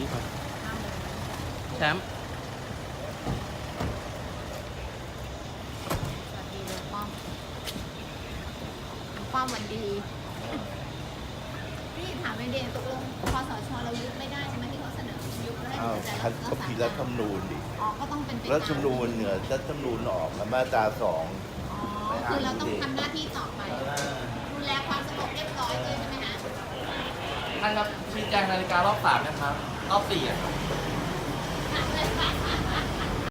พี่ก่อนแชมป์ สวัสดีลุงป้อมลุงป้อมวันดีพี่ถามไม่เดนตกลงคสชเรายุบไม่ได้ใช่ไหมที่เขาเสนอยุบแล้วให้แต่ เขาผิดรัฐธรรมนูญดิ อ๋อก็ต้องเป็นไป รัฐธรรมนูญเหนือรัฐธรรมนูญออกมาตรา2อ๋อคือเราต้องทำหน้าที่ต่อไปดูแลความสงบเรียบร้อยเลยใช่ไหมคะ ท่านครับชี้แจงนาฬิการอบ3นะครับรอบ4ครับ อ